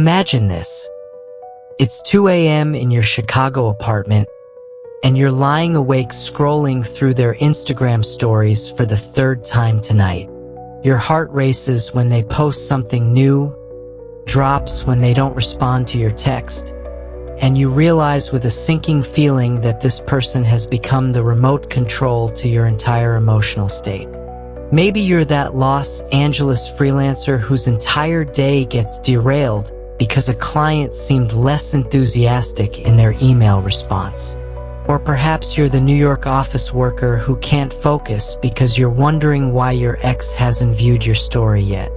Imagine this. It's 2 a.m. in your Chicago apartment, and you're lying awake scrolling through their Instagram stories for the third time tonight. Your heart races when they post something new, drops when they don't respond to your text, and you realize with a sinking feeling that this person has become the remote control to your entire emotional state. Maybe you're that Los Angeles freelancer whose entire day gets derailed because a client seemed less enthusiastic in their email response. Or perhaps you're the New York office worker who can't focus because you're wondering why your ex hasn't viewed your story yet.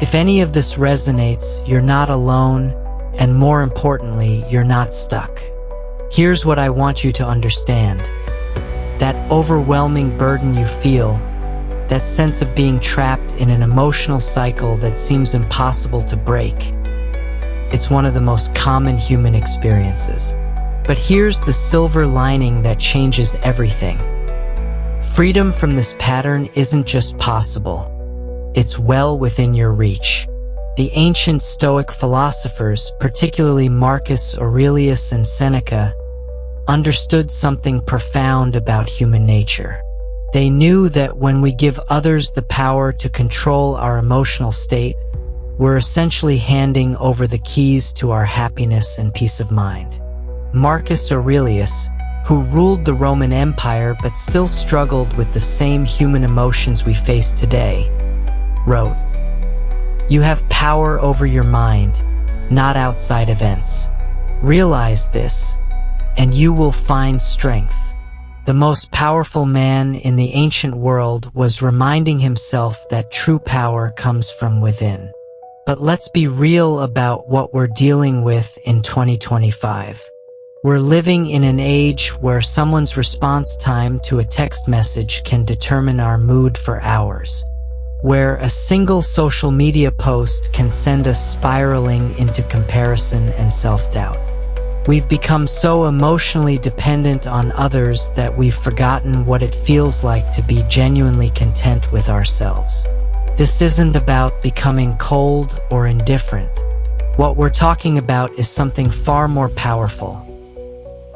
If any of this resonates, you're not alone, and more importantly, you're not stuck. Here's what I want you to understand. That overwhelming burden you feel, that sense of being trapped in an emotional cycle that seems impossible to break, it's one of the most common human experiences. But here's the silver lining that changes everything. Freedom from this pattern isn't just possible. It's well within your reach. The ancient Stoic philosophers, particularly Marcus Aurelius and Seneca, understood something profound about human nature. They knew that when we give others the power to control our emotional state, we're essentially handing over the keys to our happiness and peace of mind. Marcus Aurelius, who ruled the Roman Empire but still struggled with the same human emotions we face today, wrote, "You have power over your mind, not outside events. Realize this, and you will find strength." The most powerful man in the ancient world was reminding himself that true power comes from within. But let's be real about what we're dealing with in 2025. We're living in an age where someone's response time to a text message can determine our mood for hours, where a single social media post can send us spiraling into comparison and self-doubt. We've become so emotionally dependent on others that we've forgotten what it feels like to be genuinely content with ourselves. This isn't about becoming cold or indifferent. What we're talking about is something far more powerful.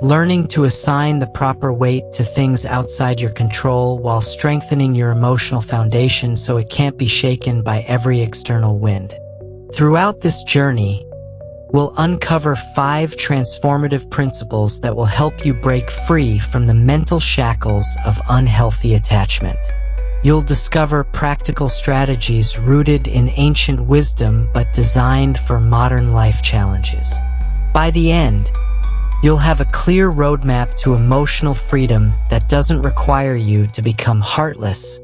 Learning to assign the proper weight to things outside your control while strengthening your emotional foundation so it can't be shaken by every external wind. Throughout this journey, we'll uncover 5 transformative principles that will help you break free from the mental shackles of unhealthy attachment. You'll discover practical strategies rooted in ancient wisdom but designed for modern life challenges. By the end, you'll have a clear roadmap to emotional freedom that doesn't require you to become heartless,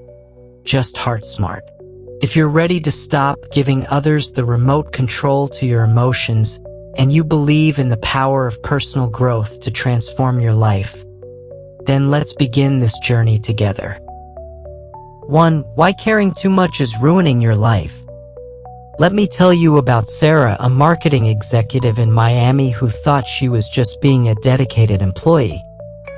just heart smart. If you're ready to stop giving others the remote control to your emotions, and you believe in the power of personal growth to transform your life, then let's begin this journey together. 1. Why caring too much is ruining your life. Let me tell you about Sarah, a marketing executive in Miami who thought she was just being a dedicated employee.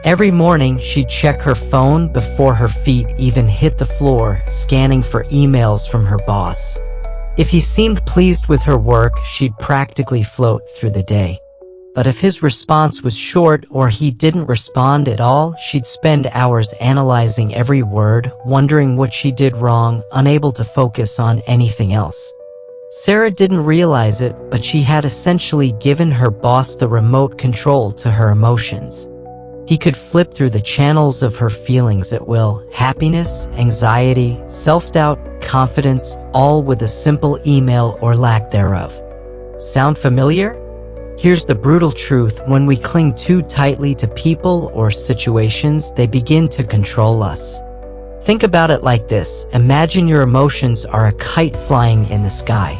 Every morning, she'd check her phone before her feet even hit the floor, scanning for emails from her boss. If he seemed pleased with her work, she'd practically float through the day. But if his response was short or he didn't respond at all, she'd spend hours analyzing every word, wondering what she did wrong, unable to focus on anything else. Sarah didn't realize it, but she had essentially given her boss the remote control to her emotions. He could flip through the channels of her feelings at will: happiness, anxiety, self-doubt, confidence, all with a simple email or lack thereof. Sound familiar? Here's the brutal truth: when we cling too tightly to people or situations, they begin to control us. Think about it like this. Imagine your emotions are a kite flying in the sky.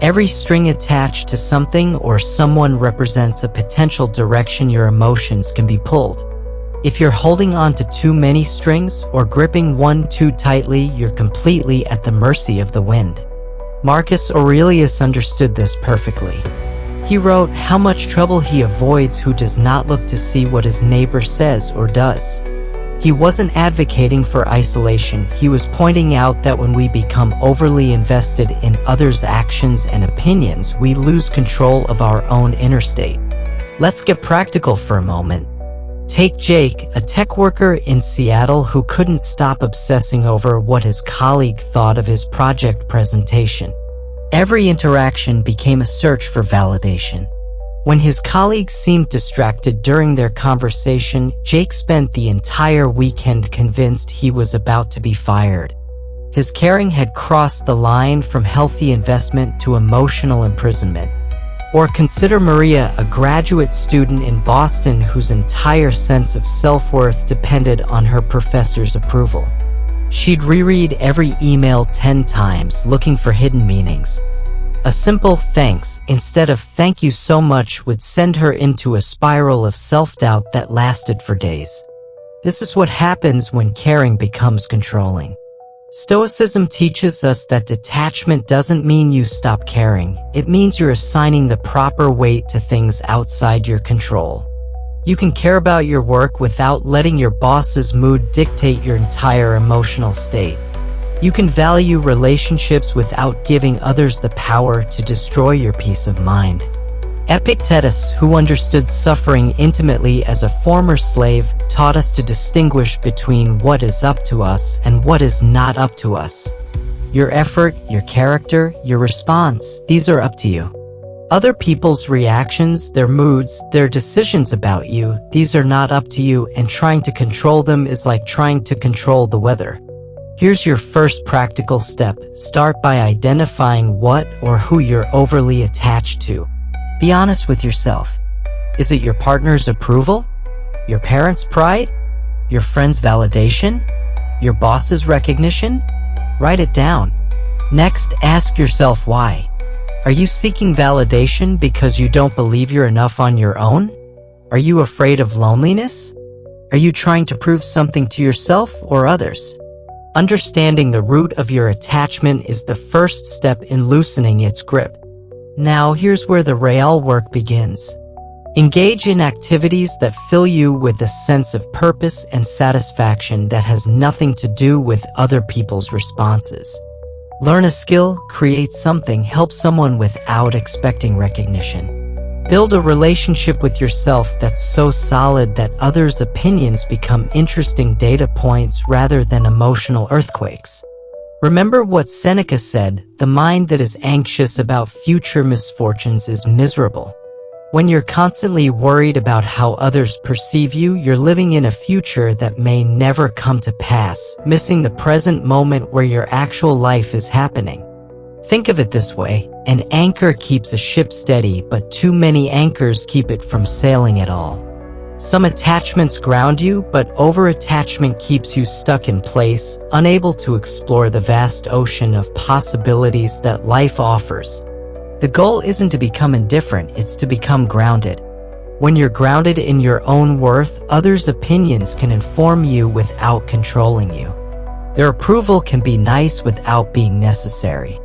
Every string attached to something or someone represents a potential direction your emotions can be pulled. If you're holding on to too many strings or gripping one too tightly, you're completely at the mercy of the wind. Marcus Aurelius understood this perfectly. He wrote, "How much trouble he avoids who does not look to see what his neighbor says or does." He wasn't advocating for isolation. He was pointing out that when we become overly invested in others' actions and opinions, we lose control of our own inner state. Let's get practical for a moment. Take Jake, a tech worker in Seattle who couldn't stop obsessing over what his colleague thought of his project presentation. Every interaction became a search for validation. When his colleague seemed distracted during their conversation, Jake spent the entire weekend convinced he was about to be fired. His caring had crossed the line from healthy investment to emotional imprisonment. Or consider Maria, a graduate student in Boston whose entire sense of self-worth depended on her professor's approval. She'd reread every email 10 times, looking for hidden meanings. A simple thanks instead of thank you so much would send her into a spiral of self-doubt that lasted for days. This is what happens when caring becomes controlling. Stoicism teaches us that detachment doesn't mean you stop caring. It means you're assigning the proper weight to things outside your control. You can care about your work without letting your boss's mood dictate your entire emotional state. You can value relationships without giving others the power to destroy your peace of mind. Epictetus, who understood suffering intimately as a former slave, taught us to distinguish between what is up to us and what is not up to us. Your effort, your character, your response, these are up to you. Other people's reactions, their moods, their decisions about you, these are not up to you, and trying to control them is like trying to control the weather. Here's your first practical step. Start by identifying what or who you're overly attached to. Be honest with yourself. Is it your partner's approval? Your parents' pride? Your friend's validation? Your boss's recognition? Write it down. Next, ask yourself why. Are you seeking validation because you don't believe you're enough on your own? Are you afraid of loneliness? Are you trying to prove something to yourself or others? Understanding the root of your attachment is the first step in loosening its grip. Now, here's where the real work begins. Engage in activities that fill you with a sense of purpose and satisfaction that has nothing to do with other people's responses. Learn a skill, create something, help someone without expecting recognition. Build a relationship with yourself that's so solid that others' opinions become interesting data points rather than emotional earthquakes. Remember what Seneca said, the mind that is anxious about future misfortunes is miserable. When you're constantly worried about how others perceive you, you're living in a future that may never come to pass, missing the present moment where your actual life is happening. Think of it this way, an anchor keeps a ship steady, but too many anchors keep it from sailing at all. Some attachments ground you, but over-attachment keeps you stuck in place, unable to explore the vast ocean of possibilities that life offers. The goal isn't to become indifferent, it's to become grounded. When you're grounded in your own worth, others' opinions can inform you without controlling you. Their approval can be nice without being necessary.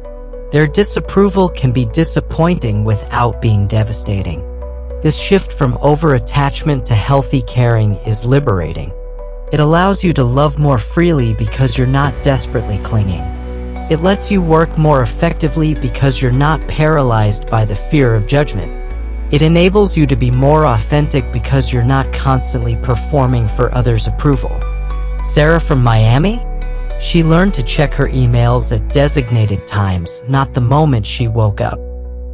Their disapproval can be disappointing without being devastating. This shift from over-attachment to healthy caring is liberating. It allows you to love more freely because you're not desperately clinging. It lets you work more effectively because you're not paralyzed by the fear of judgment. It enables you to be more authentic because you're not constantly performing for others' approval. Sarah from Miami? She learned to check her emails at designated times, not the moment she woke up.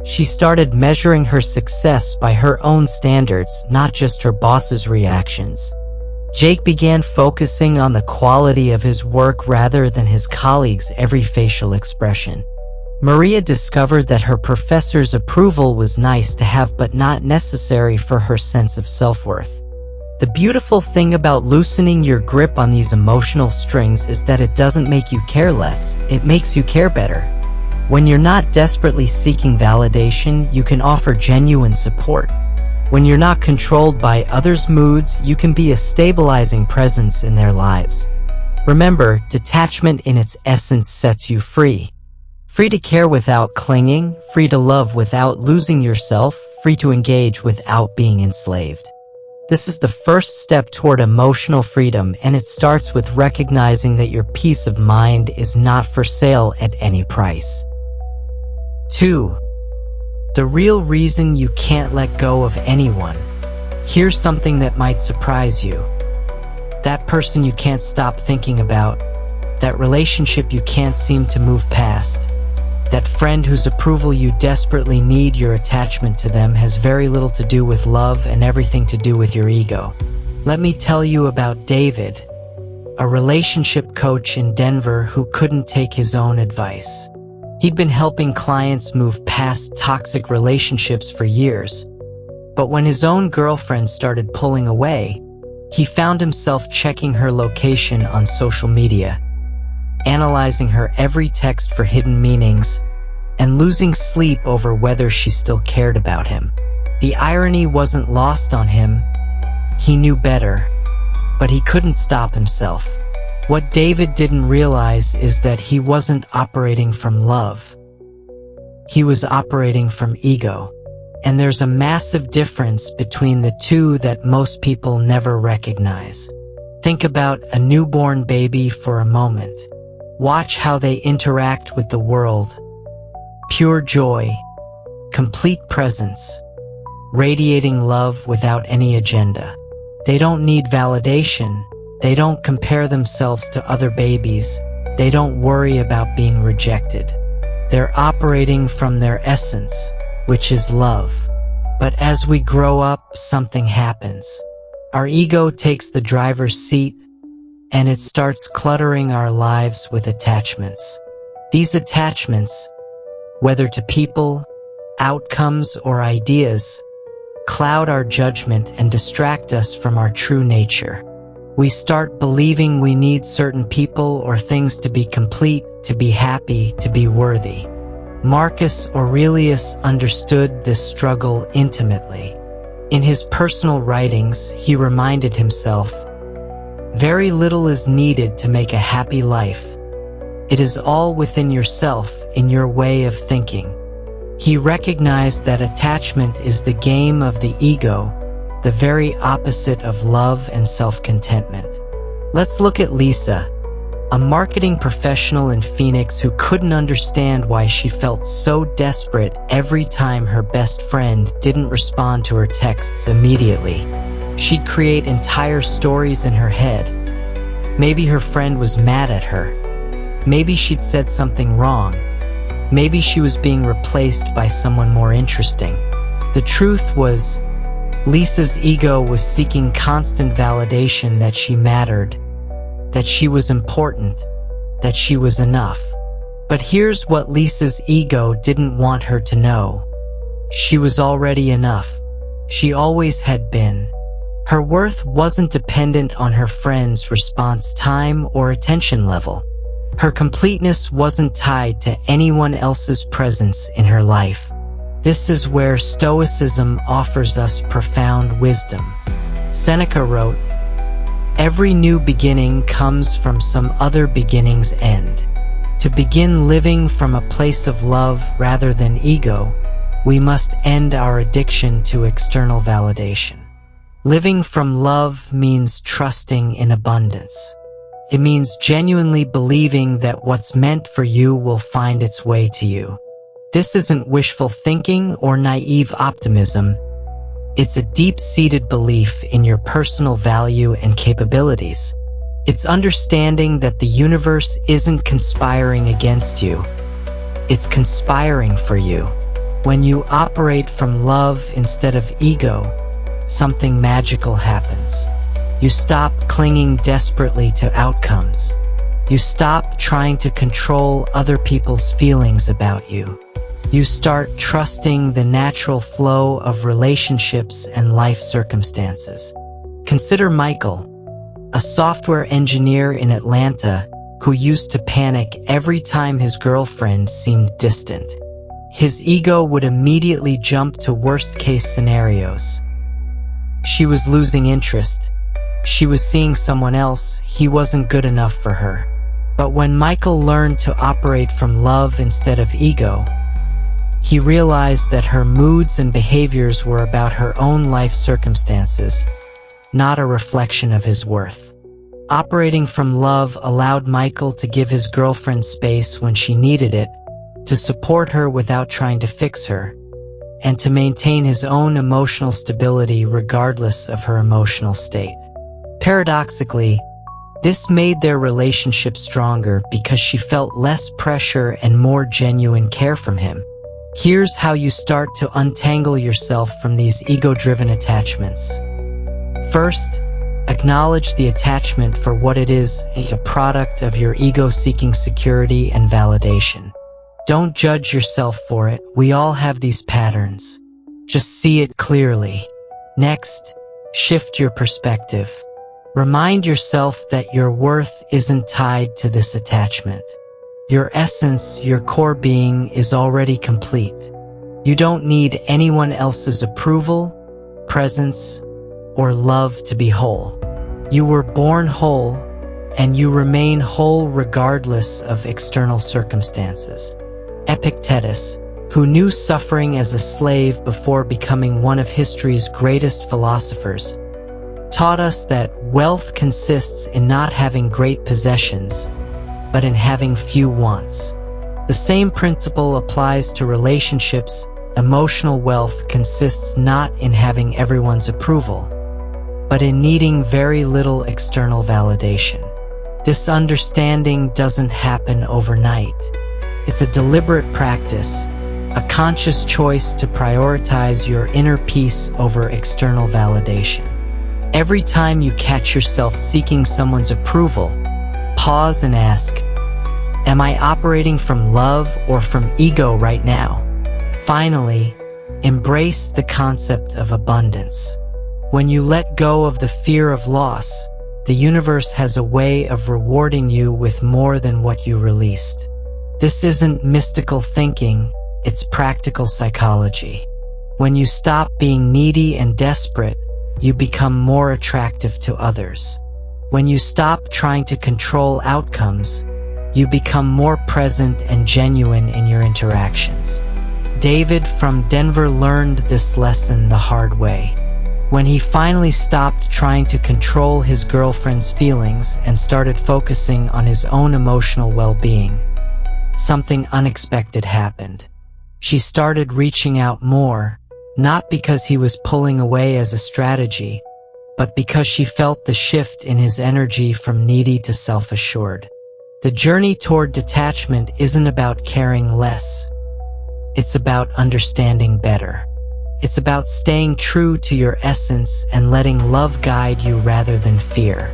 She started measuring her success by her own standards, not just her boss's reactions. Jake began focusing on the quality of his work rather than his colleagues' every facial expression. Maria discovered that her professor's approval was nice to have but not necessary for her sense of self-worth. The beautiful thing about loosening your grip on these emotional strings is that it doesn't make you care less, it makes you care better. When you're not desperately seeking validation, you can offer genuine support. When you're not controlled by others' moods, you can be a stabilizing presence in their lives. Remember, detachment in its essence sets you free. Free to care without clinging, free to love without losing yourself, free to engage without being enslaved. This is the first step toward emotional freedom, and it starts with recognizing that your peace of mind is not for sale at any price. 2. The real reason you can't let go of anyone. Here's something that might surprise you. That person you can't stop thinking about, that relationship you can't seem to move past, that friend whose approval you desperately need, your attachment to them has very little to do with love and everything to do with your ego. Let me tell you about David, a relationship coach in Denver who couldn't take his own advice. He'd been helping clients move past toxic relationships for years, but when his own girlfriend started pulling away, he found himself checking her location on social media, analyzing her every text for hidden meanings, and losing sleep over whether she still cared about him. The irony wasn't lost on him. He knew better, but he couldn't stop himself. What David didn't realize is that he wasn't operating from love. He was operating from ego. And there's a massive difference between the two that most people never recognize. Think about a newborn baby for a moment. Watch how they interact with the world. Pure joy, complete presence, radiating love without any agenda. They don't need validation. They don't compare themselves to other babies. They don't worry about being rejected. They're operating from their essence, which is love. But as we grow up, something happens. Our ego takes the driver's seat, and it starts cluttering our lives with attachments. These attachments, whether to people, outcomes, or ideas, cloud our judgment and distract us from our true nature. We start believing we need certain people or things to be complete, to be happy, to be worthy. Marcus Aurelius understood this struggle intimately. In his personal writings, he reminded himself, "Very little is needed to make a happy life. It is all within yourself, in your way of thinking." He recognized that attachment is the game of the ego, the very opposite of love and self-contentment. Let's look at Lisa, a marketing professional in Phoenix who couldn't understand why she felt so desperate every time her best friend didn't respond to her texts immediately. She'd create entire stories in her head. Maybe her friend was mad at her. Maybe she'd said something wrong. Maybe she was being replaced by someone more interesting. The truth was, Lisa's ego was seeking constant validation that she mattered, that she was important, that she was enough. But here's what Lisa's ego didn't want her to know. She was already enough. She always had been. Her worth wasn't dependent on her friend's response time or attention level. Her completeness wasn't tied to anyone else's presence in her life. This is where Stoicism offers us profound wisdom. Seneca wrote, "Every new beginning comes from some other beginning's end." To begin living from a place of love rather than ego, we must end our addiction to external validation. Living from love means trusting in abundance. It means genuinely believing that what's meant for you will find its way to you. This isn't wishful thinking or naive optimism. It's a deep-seated belief in your personal value and capabilities. It's understanding that the universe isn't conspiring against you. It's conspiring for you. When you operate from love instead of ego, something magical happens. You stop clinging desperately to outcomes. You stop trying to control other people's feelings about you. You start trusting the natural flow of relationships and life circumstances. Consider Michael, a software engineer in Atlanta who used to panic every time his girlfriend seemed distant. His ego would immediately jump to worst-case scenarios. She was losing interest. She was seeing someone else. He wasn't good enough for her. But when Michael learned to operate from love instead of ego, he realized that her moods and behaviors were about her own life circumstances, not a reflection of his worth. Operating from love allowed Michael to give his girlfriend space when she needed it, to support her without trying to fix her, and to maintain his own emotional stability regardless of her emotional state. Paradoxically, this made their relationship stronger because she felt less pressure and more genuine care from him. Here's how you start to untangle yourself from these ego-driven attachments. First, acknowledge the attachment for what it is, a product of your ego seeking security and validation. Don't judge yourself for it. We all have these patterns. Just see it clearly. Next, shift your perspective. Remind yourself that your worth isn't tied to this attachment. Your essence, your core being, is already complete. You don't need anyone else's approval, presence, or love to be whole. You were born whole, and you remain whole regardless of external circumstances. Epictetus, who knew suffering as a slave before becoming one of history's greatest philosophers, taught us that wealth consists in not having great possessions, but in having few wants. The same principle applies to relationships. Emotional wealth consists not in having everyone's approval, but in needing very little external validation. This understanding doesn't happen overnight. It's a deliberate practice, a conscious choice to prioritize your inner peace over external validation. Every time you catch yourself seeking someone's approval, pause and ask, am I operating from love or from ego right now? Finally, embrace the concept of abundance. When you let go of the fear of loss, the universe has a way of rewarding you with more than what you released. This isn't mystical thinking, it's practical psychology. When you stop being needy and desperate, you become more attractive to others. When you stop trying to control outcomes, you become more present and genuine in your interactions. David from Denver learned this lesson the hard way. When he finally stopped trying to control his girlfriend's feelings and started focusing on his own emotional well-being, something unexpected happened. She started reaching out more, not because he was pulling away as a strategy, but because she felt the shift in his energy from needy to self-assured. The journey toward detachment isn't about caring less. It's about understanding better. It's about staying true to your essence and letting love guide you rather than fear.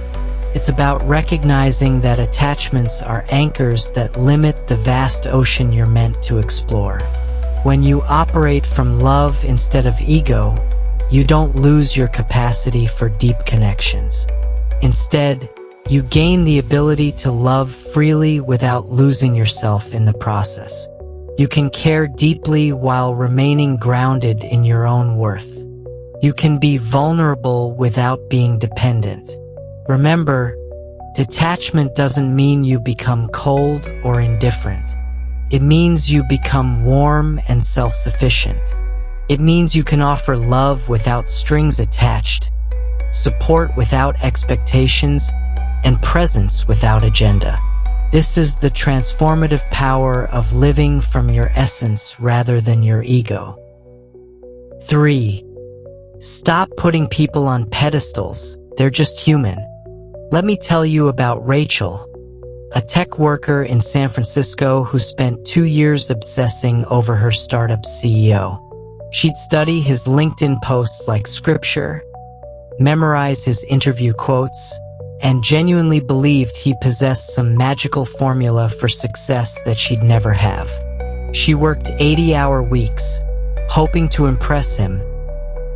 It's about recognizing that attachments are anchors that limit the vast ocean you're meant to explore. When you operate from love instead of ego, you don't lose your capacity for deep connections. Instead, you gain the ability to love freely without losing yourself in the process. You can care deeply while remaining grounded in your own worth. You can be vulnerable without being dependent. Remember, detachment doesn't mean you become cold or indifferent. It means you become warm and self-sufficient. It means you can offer love without strings attached, support without expectations, and presence without agenda. This is the transformative power of living from your essence rather than your ego. 3. Stop putting people on pedestals. They're just human. Let me tell you about Rachel, a tech worker in San Francisco who spent 2 years obsessing over her startup CEO. She'd study his LinkedIn posts like scripture, memorize his interview quotes, and genuinely believed he possessed some magical formula for success that she'd never have. She worked 80-hour weeks, hoping to impress him,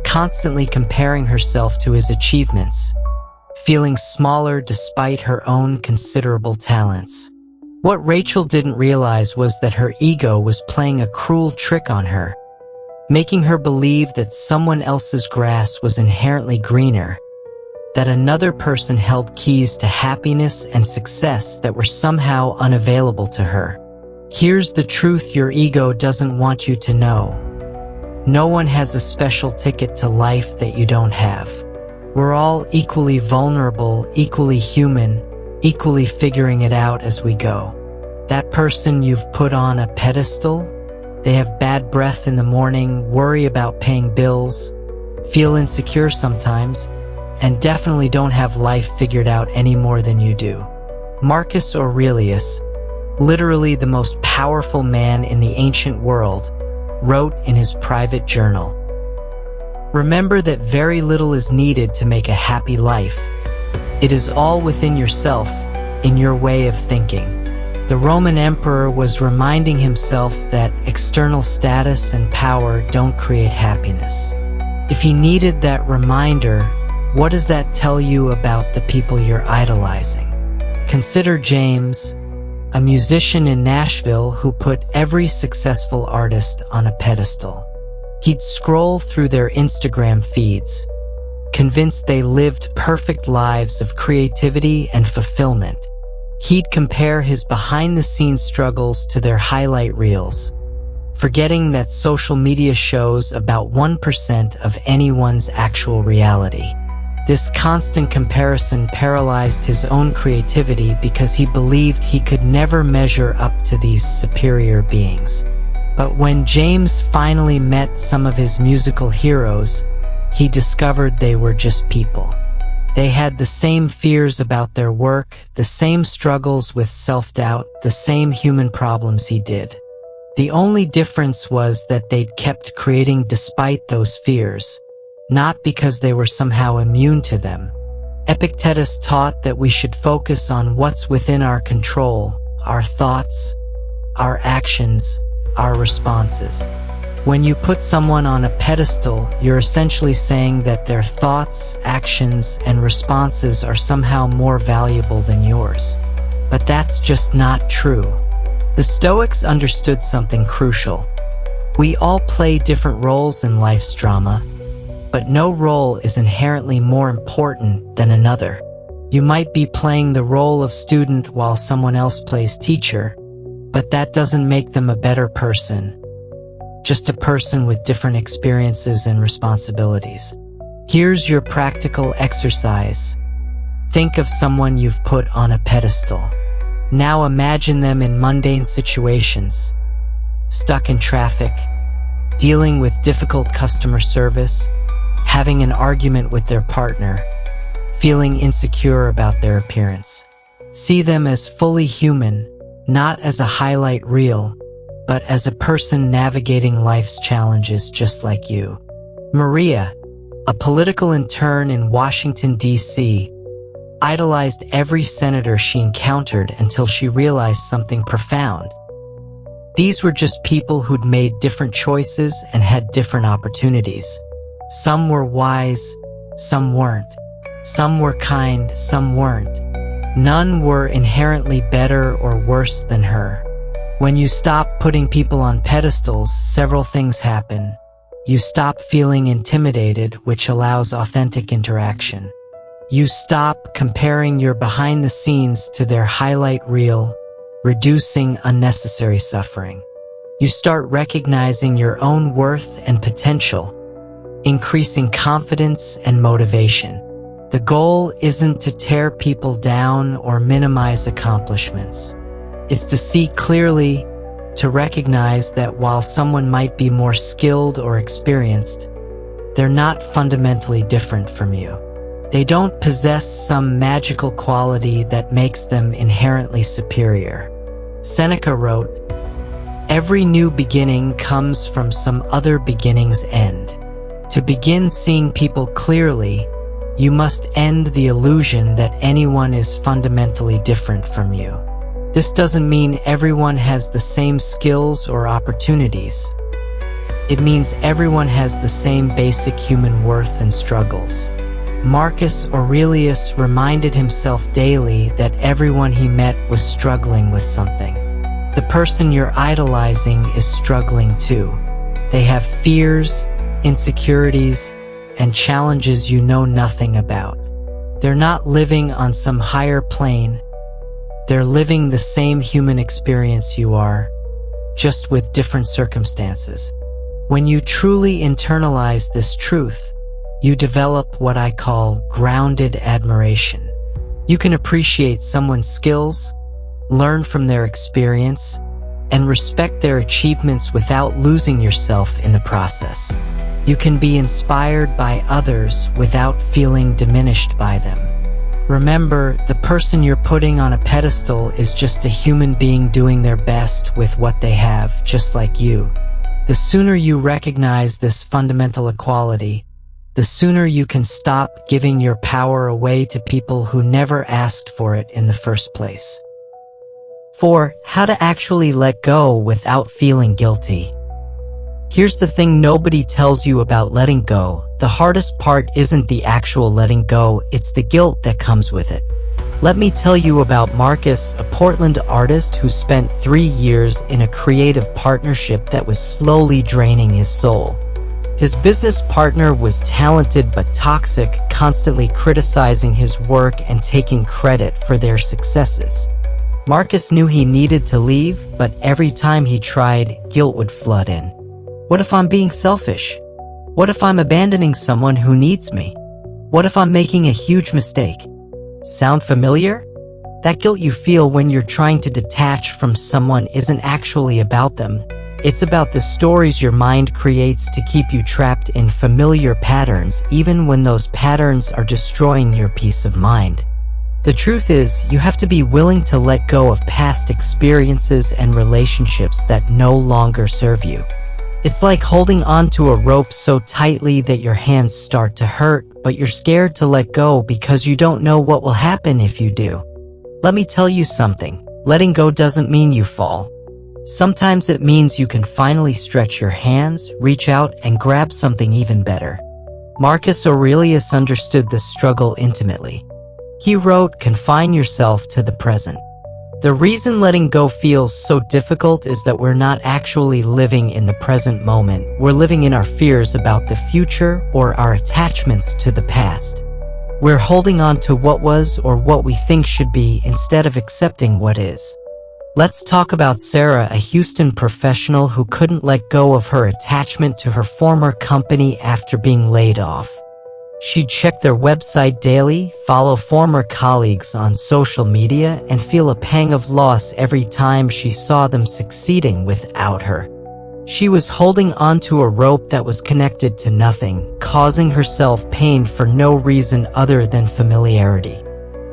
constantly comparing herself to his achievements, feeling smaller despite her own considerable talents. What Rachel didn't realize was that her ego was playing a cruel trick on her, making her believe that someone else's grass was inherently greener, that another person held keys to happiness and success that were somehow unavailable to her. Here's the truth your ego doesn't want you to know. No one has a special ticket to life that you don't have. We're all equally vulnerable, equally human, equally figuring it out as we go. That person you've put on a pedestal, they have bad breath in the morning, worry about paying bills, feel insecure sometimes, and definitely don't have life figured out any more than you do. Marcus Aurelius, literally the most powerful man in the ancient world, wrote in his private journal, "Remember that very little is needed to make a happy life. It is all within yourself, in your way of thinking." The Roman emperor was reminding himself that external status and power don't create happiness. If he needed that reminder, what does that tell you about the people you're idolizing? Consider James, a musician in Nashville who put every successful artist on a pedestal. He'd scroll through their Instagram feeds, convinced they lived perfect lives of creativity and fulfillment. He'd compare his behind-the-scenes struggles to their highlight reels, forgetting that social media shows about 1% of anyone's actual reality. This constant comparison paralyzed his own creativity because he believed he could never measure up to these superior beings. But when James finally met some of his musical heroes, he discovered they were just people. They had the same fears about their work, the same struggles with self-doubt, the same human problems he did. The only difference was that they'd kept creating despite those fears, not because they were somehow immune to them. Epictetus taught that we should focus on what's within our control, our thoughts, our actions, our responses. When you put someone on a pedestal, you're essentially saying that their thoughts, actions, and responses are somehow more valuable than yours. But that's just not true. The Stoics understood something crucial. We all play different roles in life's drama, but no role is inherently more important than another. You might be playing the role of student while someone else plays teacher, but that doesn't make them a better person. Just a person with different experiences and responsibilities. Here's your practical exercise. Think of someone you've put on a pedestal. Now imagine them in mundane situations, stuck in traffic, dealing with difficult customer service, having an argument with their partner, feeling insecure about their appearance. See them as fully human, not as a highlight reel, but as a person navigating life's challenges just like you. Maria, a political intern in Washington, D.C., idolized every senator she encountered until she realized something profound. These were just people who'd made different choices and had different opportunities. Some were wise, some weren't. Some were kind, some weren't. None were inherently better or worse than her. When you stop putting people on pedestals, several things happen. You stop feeling intimidated, which allows authentic interaction. You stop comparing your behind the scenes to their highlight reel, reducing unnecessary suffering. You start recognizing your own worth and potential, increasing confidence and motivation. The goal isn't to tear people down or minimize accomplishments. It's to see clearly, to recognize that while someone might be more skilled or experienced, they're not fundamentally different from you. They don't possess some magical quality that makes them inherently superior. Seneca wrote, "Every new beginning comes from some other beginning's end." To begin seeing people clearly, you must end the illusion that anyone is fundamentally different from you. This doesn't mean everyone has the same skills or opportunities. It means everyone has the same basic human worth and struggles. Marcus Aurelius reminded himself daily that everyone he met was struggling with something. The person you're idolizing is struggling too. They have fears, insecurities, and challenges you know nothing about. They're not living on some higher plane. They're living the same human experience you are, just with different circumstances. When you truly internalize this truth, you develop what I call grounded admiration. You can appreciate someone's skills, learn from their experience, and respect their achievements without losing yourself in the process. You can be inspired by others without feeling diminished by them. Remember, the person you're putting on a pedestal is just a human being doing their best with what they have, just like you. The sooner you recognize this fundamental equality, the sooner you can stop giving your power away to people who never asked for it in the first place. 4. How to actually let go without feeling guilty. Here's the thing nobody tells you about letting go. The hardest part isn't the actual letting go, it's the guilt that comes with it. Let me tell you about Marcus, a Portland artist who spent 3 years in a creative partnership that was slowly draining his soul. His business partner was talented but toxic, constantly criticizing his work and taking credit for their successes. Marcus knew he needed to leave, but every time he tried, guilt would flood in. What if I'm being selfish? What if I'm abandoning someone who needs me? What if I'm making a huge mistake? Sound familiar? That guilt you feel when you're trying to detach from someone isn't actually about them. It's about the stories your mind creates to keep you trapped in familiar patterns, even when those patterns are destroying your peace of mind. The truth is, you have to be willing to let go of past experiences and relationships that no longer serve you. It's like holding onto a rope so tightly that your hands start to hurt, but you're scared to let go because you don't know what will happen if you do. Let me tell you something. Letting go doesn't mean you fall. Sometimes it means you can finally stretch your hands, reach out, and grab something even better. Marcus Aurelius understood this struggle intimately. He wrote, "Confine yourself to the present." The reason letting go feels so difficult is that we're not actually living in the present moment. We're living in our fears about the future or our attachments to the past. We're holding on to what was or what we think should be instead of accepting what is. Let's talk about Sarah, a Houston professional who couldn't let go of her attachment to her former company after being laid off. She'd check their website daily, follow former colleagues on social media, and feel a pang of loss every time she saw them succeeding without her. She was holding onto a rope that was connected to nothing, causing herself pain for no reason other than familiarity.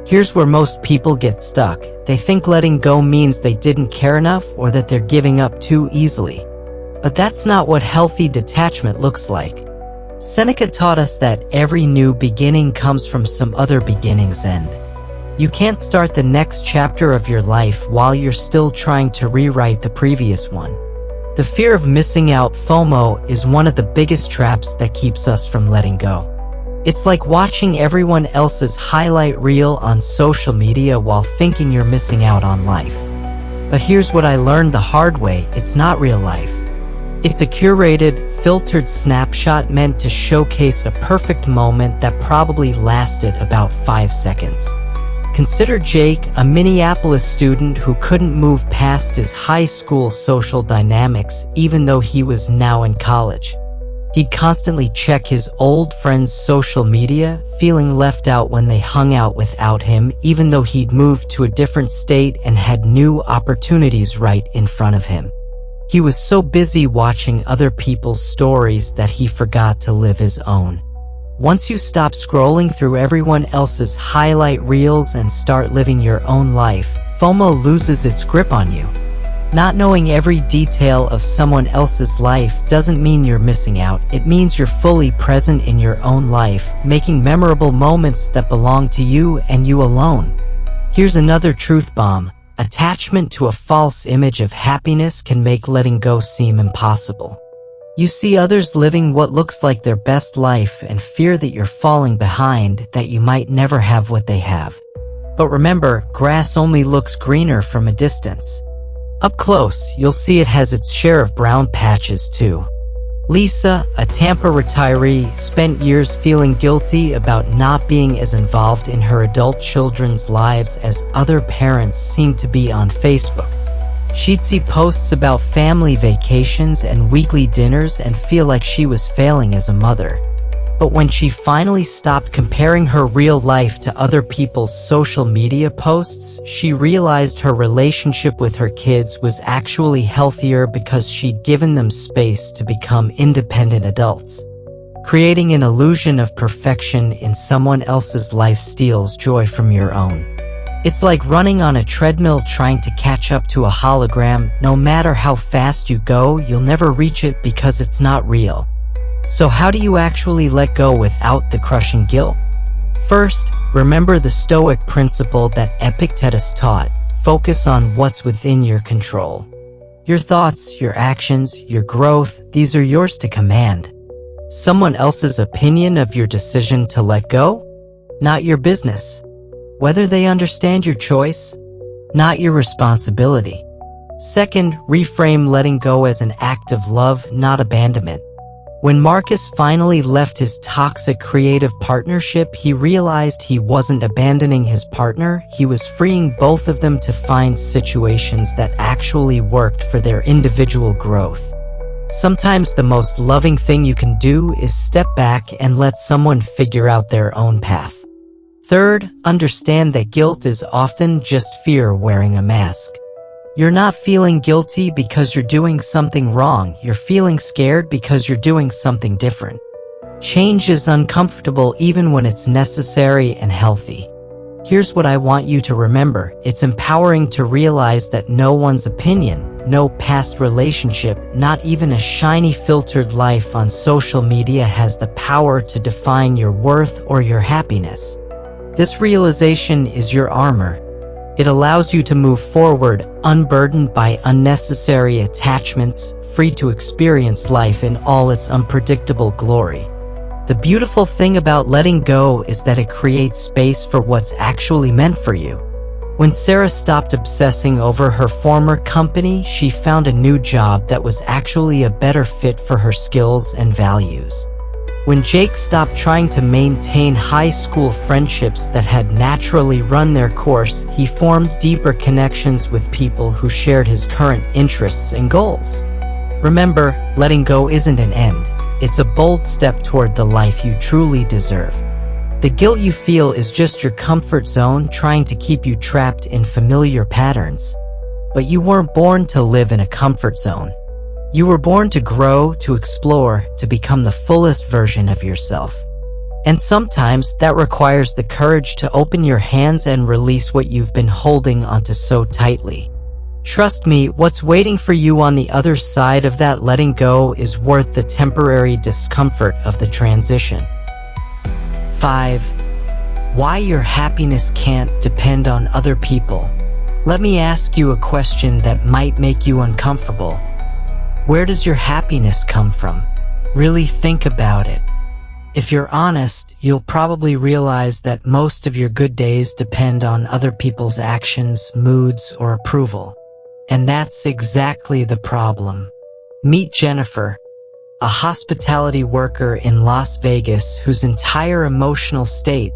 Here's where most people get stuck. They think letting go means they didn't care enough or that they're giving up too easily. But that's not what healthy detachment looks like. Seneca taught us that every new beginning comes from some other beginning's end. You can't start the next chapter of your life while you're still trying to rewrite the previous one. The fear of missing out, FOMO, is one of the biggest traps that keeps us from letting go. It's like watching everyone else's highlight reel on social media while thinking you're missing out on life. But here's what I learned the hard way: it's not real life. It's a curated, filtered snapshot meant to showcase a perfect moment that probably lasted about 5 seconds. Consider Jake, a Minneapolis student who couldn't move past his high school social dynamics even though he was now in college. He'd constantly check his old friends' social media, feeling left out when they hung out without him, even though he'd moved to a different state and had new opportunities right in front of him. He was so busy watching other people's stories that he forgot to live his own. Once you stop scrolling through everyone else's highlight reels and start living your own life, FOMO loses its grip on you. Not knowing every detail of someone else's life doesn't mean you're missing out. It means you're fully present in your own life, making memorable moments that belong to you and you alone. Here's another truth bomb. Attachment to a false image of happiness can make letting go seem impossible. You see others living what looks like their best life and fear that you're falling behind, that you might never have what they have. But remember, grass only looks greener from a distance. Up close, you'll see it has its share of brown patches too. Lisa, a Tampa retiree, spent years feeling guilty about not being as involved in her adult children's lives as other parents seemed to be on Facebook. She'd see posts about family vacations and weekly dinners and feel like she was failing as a mother. But when she finally stopped comparing her real life to other people's social media posts, she realized her relationship with her kids was actually healthier because she'd given them space to become independent adults. Creating an illusion of perfection in someone else's life steals joy from your own. It's like running on a treadmill trying to catch up to a hologram. No matter how fast you go, you'll never reach it because it's not real. So how do you actually let go without the crushing guilt? First, remember the Stoic principle that Epictetus taught. Focus on what's within your control. Your thoughts, your actions, your growth, these are yours to command. Someone else's opinion of your decision to let go? Not your business. Whether they understand your choice? Not your responsibility. Second, reframe letting go as an act of love, not abandonment. When Marcus finally left his toxic creative partnership, he realized he wasn't abandoning his partner, he was freeing both of them to find situations that actually worked for their individual growth. Sometimes the most loving thing you can do is step back and let someone figure out their own path. Third, understand that guilt is often just fear wearing a mask. You're not feeling guilty because you're doing something wrong. You're feeling scared because you're doing something different. Change is uncomfortable even when it's necessary and healthy. Here's what I want you to remember. It's empowering to realize that no one's opinion, no past relationship, not even a shiny filtered life on social media has the power to define your worth or your happiness. This realization is your armor. It allows you to move forward, unburdened by unnecessary attachments, free to experience life in all its unpredictable glory. The beautiful thing about letting go is that it creates space for what's actually meant for you. When Sarah stopped obsessing over her former company, she found a new job that was actually a better fit for her skills and values. When Jake stopped trying to maintain high school friendships that had naturally run their course, he formed deeper connections with people who shared his current interests and goals. Remember, letting go isn't an end. It's a bold step toward the life you truly deserve. The guilt you feel is just your comfort zone trying to keep you trapped in familiar patterns. But you weren't born to live in a comfort zone. You were born to grow, to explore, to become the fullest version of yourself. And sometimes that requires the courage to open your hands and release what you've been holding onto so tightly. Trust me, what's waiting for you on the other side of that letting go is worth the temporary discomfort of the transition. 5. Why your happiness can't depend on other people. Let me ask you a question that might make you uncomfortable. Where does your happiness come from? Really think about it. If you're honest, you'll probably realize that most of your good days depend on other people's actions, moods, or approval. And that's exactly the problem. Meet Jennifer, a hospitality worker in Las Vegas whose entire emotional state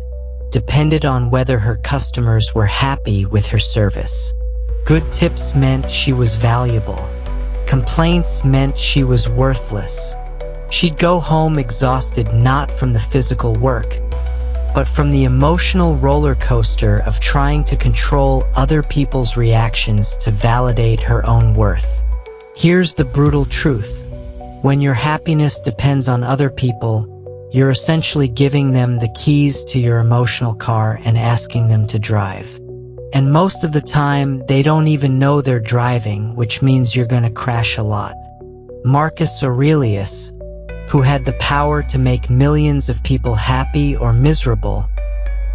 depended on whether her customers were happy with her service. Good tips meant she was valuable. Complaints meant she was worthless. She'd go home exhausted not from the physical work, but from the emotional roller coaster of trying to control other people's reactions to validate her own worth. Here's the brutal truth. When your happiness depends on other people, you're essentially giving them the keys to your emotional car and asking them to drive. And most of the time, they don't even know they're driving, which means you're gonna crash a lot. Marcus Aurelius, who had the power to make millions of people happy or miserable,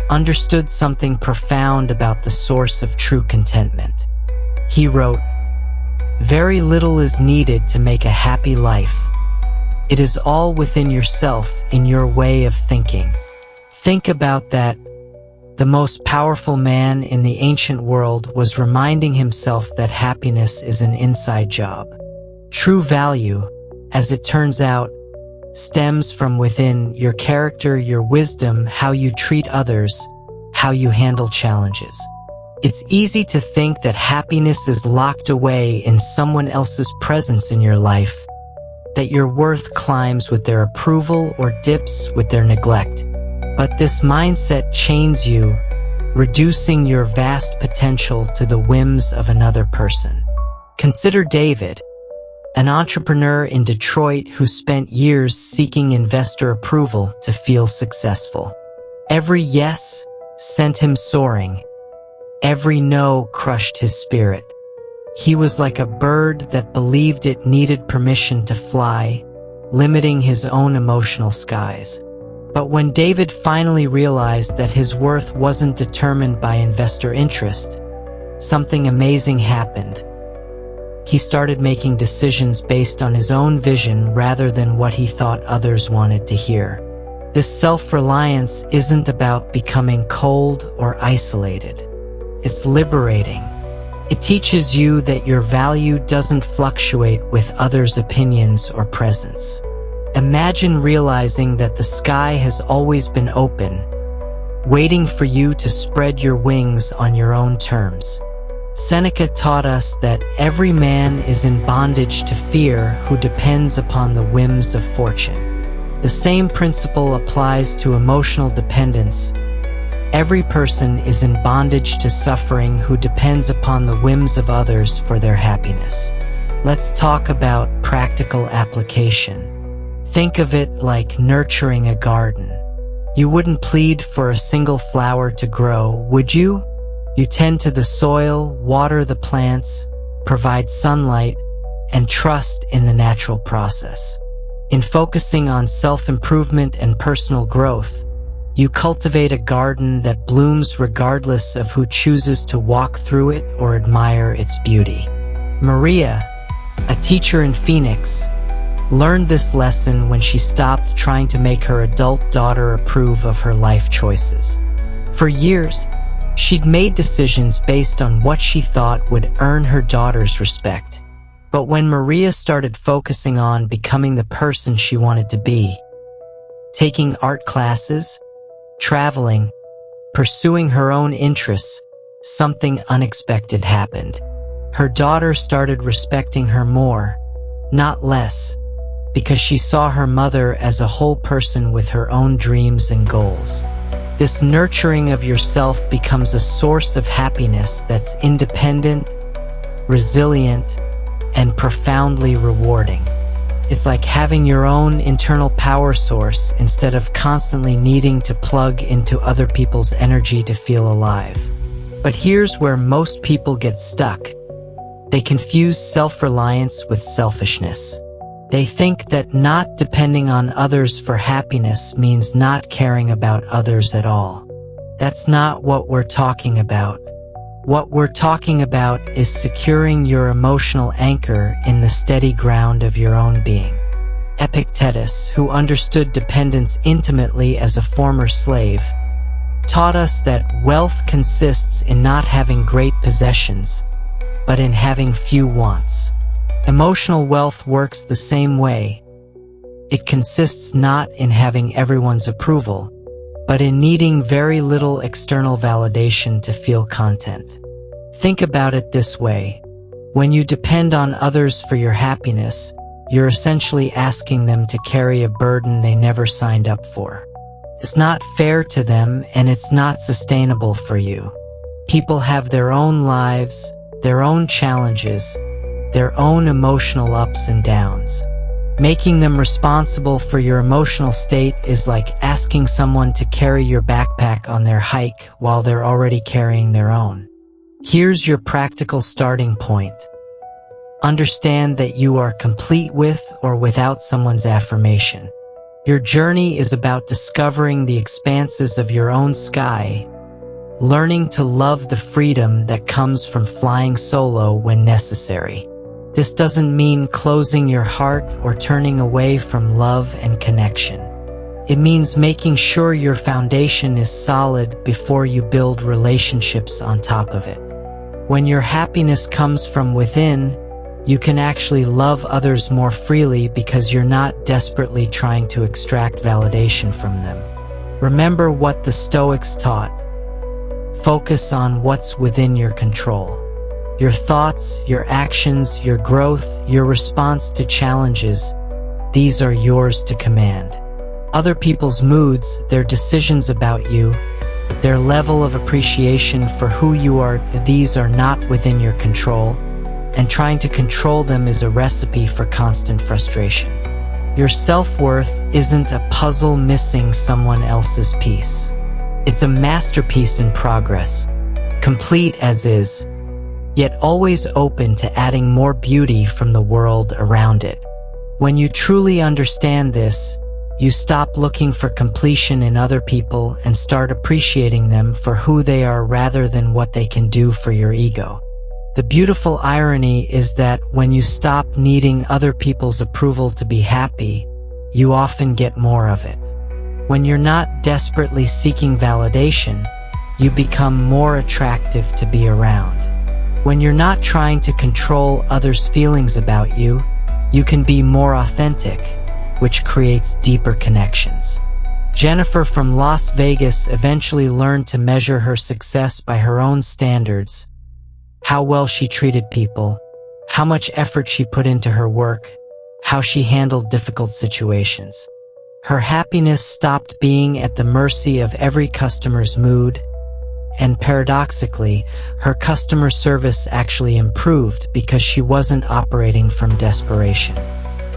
understood something profound about the source of true contentment. He wrote, "Very little is needed to make a happy life. It is all within yourself, in your way of thinking." Think about that. The most powerful man in the ancient world was reminding himself that happiness is an inside job. True value, as it turns out, stems from within: your character, your wisdom, how you treat others, how you handle challenges. It's easy to think that happiness is locked away in someone else's presence in your life. that your worth climbs with their approval or dips with their neglect. But this mindset chains you, reducing your vast potential to the whims of another person. Consider David, an entrepreneur in Detroit who spent years seeking investor approval to feel successful. Every yes sent him soaring. Every no crushed his spirit. He was like a bird that believed it needed permission to fly, limiting his own emotional skies. But when David finally realized that his worth wasn't determined by investor interest, something amazing happened. He started making decisions based on his own vision rather than what he thought others wanted to hear. This self-reliance isn't about becoming cold or isolated. It's liberating. It teaches you that your value doesn't fluctuate with others' opinions or presence. Imagine realizing that the sky has always been open, waiting for you to spread your wings on your own terms. Seneca taught us that every man is in bondage to fear who depends upon the whims of fortune. The same principle applies to emotional dependence. Every person is in bondage to suffering who depends upon the whims of others for their happiness. Let's talk about practical application. Think of it like nurturing a garden. You wouldn't plead for a single flower to grow, would you? You tend to the soil, water the plants, provide sunlight, and trust in the natural process. In focusing on self-improvement and personal growth, you cultivate a garden that blooms regardless of who chooses to walk through it or admire its beauty. Maria, a teacher in Phoenix, learned this lesson when she stopped trying to make her adult daughter approve of her life choices. For years, she'd made decisions based on what she thought would earn her daughter's respect. But when Maria started focusing on becoming the person she wanted to be, taking art classes, traveling, pursuing her own interests, something unexpected happened. Her daughter started respecting her more, not less, because she saw her mother as a whole person with her own dreams and goals. This nurturing of yourself becomes a source of happiness that's independent, resilient, and profoundly rewarding. It's like having your own internal power source instead of constantly needing to plug into other people's energy to feel alive. But here's where most people get stuck. They confuse self-reliance with selfishness. They think that not depending on others for happiness means not caring about others at all. That's not what we're talking about. What we're talking about is securing your emotional anchor in the steady ground of your own being. Epictetus, who understood dependence intimately as a former slave, taught us that wealth consists in not having great possessions, but in having few wants. Emotional wealth works the same way. It consists not in having everyone's approval, but in needing very little external validation to feel content. Think about it this way. When you depend on others for your happiness, you're essentially asking them to carry a burden they never signed up for. It's not fair to them, and it's not sustainable for you. People have their own lives, their own challenges, their own emotional ups and downs. Making them responsible for your emotional state is like asking someone to carry your backpack on their hike while they're already carrying their own. Here's your practical starting point. Understand that you are complete with or without someone's affirmation. Your journey is about discovering the expanses of your own sky, learning to love the freedom that comes from flying solo when necessary. This doesn't mean closing your heart or turning away from love and connection. It means making sure your foundation is solid before you build relationships on top of it. When your happiness comes from within, you can actually love others more freely because you're not desperately trying to extract validation from them. Remember what the Stoics taught. Focus on what's within your control. Your thoughts, your actions, your growth, your response to challenges. these are yours to command. Other people's moods, their decisions about you, their level of appreciation for who you are, these are not within your control, and trying to control them is a recipe for constant frustration. Your self-worth isn't a puzzle missing someone else's piece. It's a masterpiece in progress, complete as is, yet always open to adding more beauty from the world around it. When you truly understand this, you stop looking for completion in other people and start appreciating them for who they are rather than what they can do for your ego. The beautiful irony is that when you stop needing other people's approval to be happy, you often get more of it. When you're not desperately seeking validation, you become more attractive to be around. When you're not trying to control others' feelings about you, you can be more authentic, which creates deeper connections. Jennifer from Las Vegas eventually learned to measure her success by her own standards: how well she treated people, how much effort she put into her work, how she handled difficult situations. Her happiness stopped being at the mercy of every customer's mood, and paradoxically, her customer service actually improved because she wasn't operating from desperation.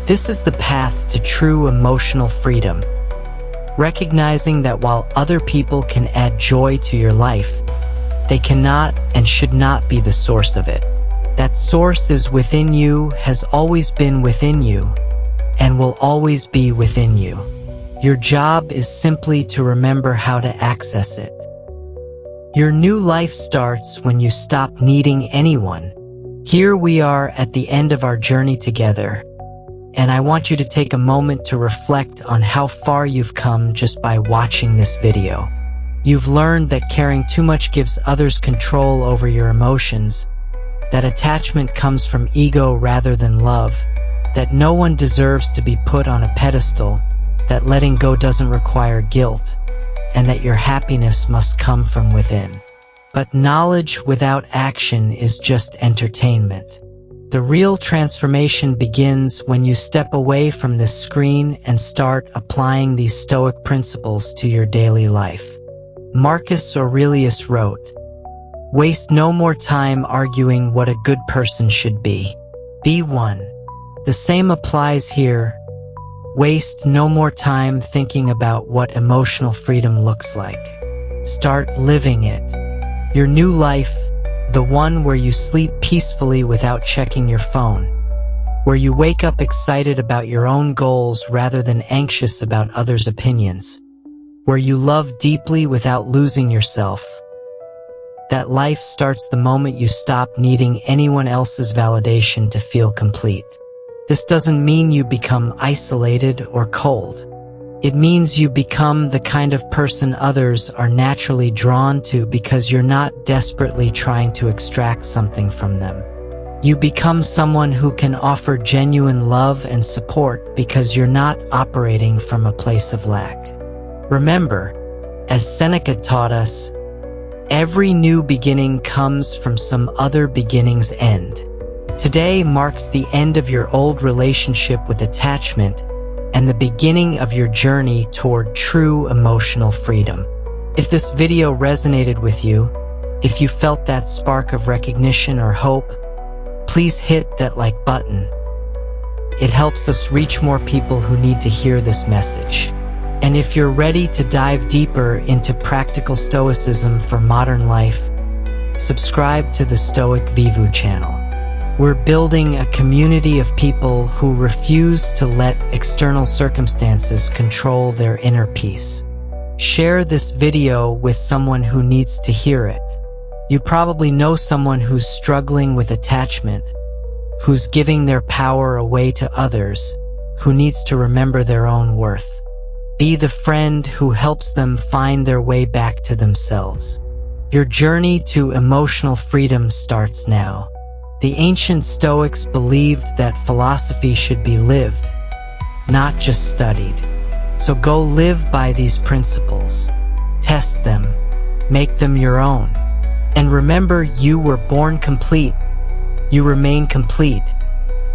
This is the path to true emotional freedom. Recognizing that while other people can add joy to your life, they cannot and should not be the source of it. That source is within you, has always been within you, and will always be within you. Your job is simply to remember how to access it. Your new life starts when you stop needing anyone. Here we are at the end of our journey together, and I want you to take a moment to reflect on how far you've come just by watching this video. You've learned that caring too much gives others control over your emotions, that attachment comes from ego rather than love, that no one deserves to be put on a pedestal, that letting go doesn't require guilt, and that your happiness must come from within. But knowledge without action is just entertainment. The real transformation begins when you step away from this screen and start applying these Stoic principles to your daily life. Marcus Aurelius wrote, "Waste no more time arguing what a good person should be. Be one." The same applies here. Waste no more time thinking about what emotional freedom looks like. Start living it. Your new life, the one where you sleep peacefully without checking your phone, where you wake up excited about your own goals rather than anxious about others' opinions, where you love deeply without losing yourself. That life starts the moment you stop needing anyone else's validation to feel complete. This doesn't mean you become isolated or cold. It means you become the kind of person others are naturally drawn to because you're not desperately trying to extract something from them. You become someone who can offer genuine love and support because you're not operating from a place of lack. Remember, as Seneca taught us, every new beginning comes from some other beginning's end. Today marks the end of your old relationship with attachment and the beginning of your journey toward true emotional freedom. If this video resonated with you, if you felt that spark of recognition or hope, please hit that like button. It helps us reach more people who need to hear this message. And if you're ready to dive deeper into practical Stoicism for modern life, subscribe to the Stoic Vivu channel. We're building a community of people who refuse to let external circumstances control their inner peace. Share this video with someone who needs to hear it. You probably know someone who's struggling with attachment, who's giving their power away to others, who needs to remember their own worth. Be the friend who helps them find their way back to themselves. Your journey to emotional freedom starts now. The ancient Stoics believed that philosophy should be lived, not just studied. So go live by these principles. Test them. Make them your own. And remember, you were born complete. You remain complete.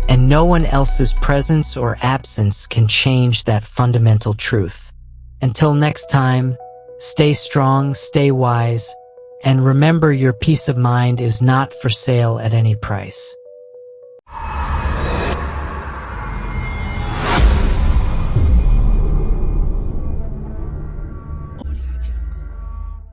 and no one else's presence or absence can change that fundamental truth. Until next time, stay strong, stay wise, and remember your peace of mind is not for sale at any price.